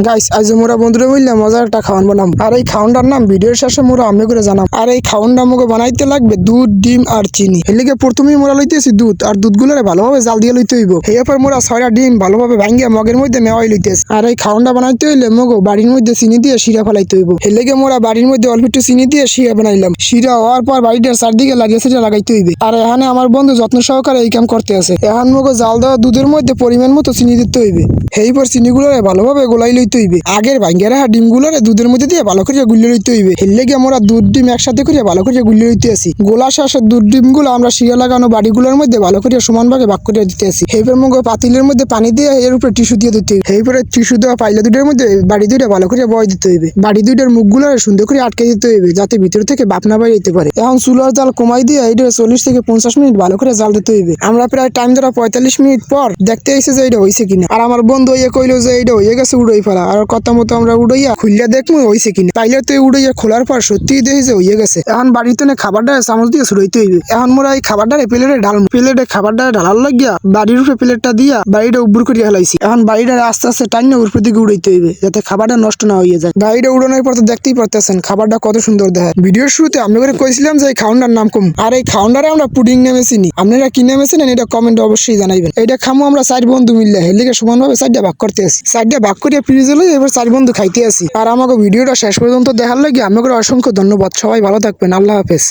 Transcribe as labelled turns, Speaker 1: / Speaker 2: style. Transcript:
Speaker 1: Guys আজ মোরা বন্ধুরা মিললে মজার একটা খাওয়ান বানাম আর এই খাওয়ানটার নাম ভিডিওর শেষে মোরা আমি করে জানাম। আর এই খাওয়ানটা আমাকে বানাইতে লাগবে দুধ, ডিম আর চিনি। এলিকে প্রথমেই মোরা লইতেছি দুধ, আর দুধগুলোরে ভালোভাবে জাল দিয়ে লইতে হইব। এরপর মোরা 6টা ডিম ভালোভাবে ভাঙ্গিয়ে মগের মধ্যে মেওয়াই লইতেছি। আর এই খাওয়ানটা বানাইতে হইলে মগো বাড়ির মধ্যে চিনি দিয়ে শিরা ফেলাইতে হইব। এলিকে মোরা বাড়ির মধ্যে অল্প একটু চিনি দিয়ে শিরা বানাইলাম। শিরা হওয়ার পর বাড়িটার চারদিকে লাগিয়ে সেটা লাগাইতে হইবে। আর এখানে আমার বন্ধু যত্ন সহকারে এই কাম করতে আছে। এখন মগো জাল দেওয়া দুধের মধ্যে পরিমাণ মতো চিনি দিতে হইবে। এইপর চিনিগুলোরে ভালোভাবে গোলাই লইতে হইবে। আগের ভাঙ্গের ডিমগুলোরে দুধের মধ্যে দিয়ে ভালো করে গুলিয়ে লইতে হইবে। হেললে গিয়ে আমরা দুধ ডিম একসাথে করে ভালো করে গুলিয়ে লইতে আসি। গোলা শেষে দুধ ডিমগুলো আমরা শিরা লাগানো বাড়িগুলোর মধ্যে ভালো করে সমান ভাগে ভাগ করে দিতে আসি। এইপর মগো পাতিলের মধ্যে পানি দিয়ে এর উপরে টিস্যু দিয়ে দিতে হইবে। এইপরে টিস্যু দেওয়া পাইলা দুধের মধ্যে বাড়ি দুইটা ভালো করে বয় দিতে হইবে। বাড়ি দুইটার মুখগুলো সুন্দর করে আটকে দিতে হইবে যাতে ভিতর থেকে বাপ না বাইরে পারে। এখন চুলার জাল কমাই দিয়ে এটা 40 থেকে 50 মিনিট ভালো করে জাল দিতে হইবে। আমরা প্রায় টাইম ধরা 45 মিনিট পর দেখতে এসে যে এটা হয়েছে কিনা। আর আমার বন্ধু ইয়ে কইলো যে এটা হয়ে গেছে উড়াই ফেলা। আর কথা মতো আমরা উড়াইয়া খুললে দেখবো হয়েছে কিনা। পাইলে তো উড়াইয়া খোলার পর সত্যিই দেখি যে হয়ে গেছে। এখন বাড়িতে খাবারটা চামচ দিয়ে ছড়াইতে হইবে। এখন মোরা এই খাবারটা প্লেটে ঢাল প্লেটে খাবারটা ঢালার লাগিয়া বাড়ির উপরে প্লেটটা দিয়া বাড়িটা উপর করে হেলাইছি। এখন বাড়িটা আস্তে আস্তে টাইনে উপর দিকে উড়াইতে হইবে যাতে খাবারটা নষ্ট না হয়ে যায়। বাড়িটা উড়ানোর পর তো দেখতেই পারতেছেন খাবারটা কত সুন্দর দেখায়। ভিডিওর শুরুতে আমি করে কইছিলাম যে এই খাওয়ানটার নাম কম। আর এই খাওয়ানটারে আমরা পুডিং নামে চিনি। আপনারা কি নামে চিনেন এটা কমেন্টে অবশ্যই জানাইবেন। এটা খামো আমরা 4 বন্ধু মিললে হেলিকে সমানভাবে 4টা ভাগ করতে আসি। 4টা ভাগ করে ফ্রিজে লই এবার 4 বন্ধু খাইতে আসি। আর আমাকে ভিডিওটা শেষ পর্যন্ত দেখার লাগি আমাকে অসংখ্য ধন্যবাদ। সবাই ভালো থাকবেন। আল্লাহ হাফেজ।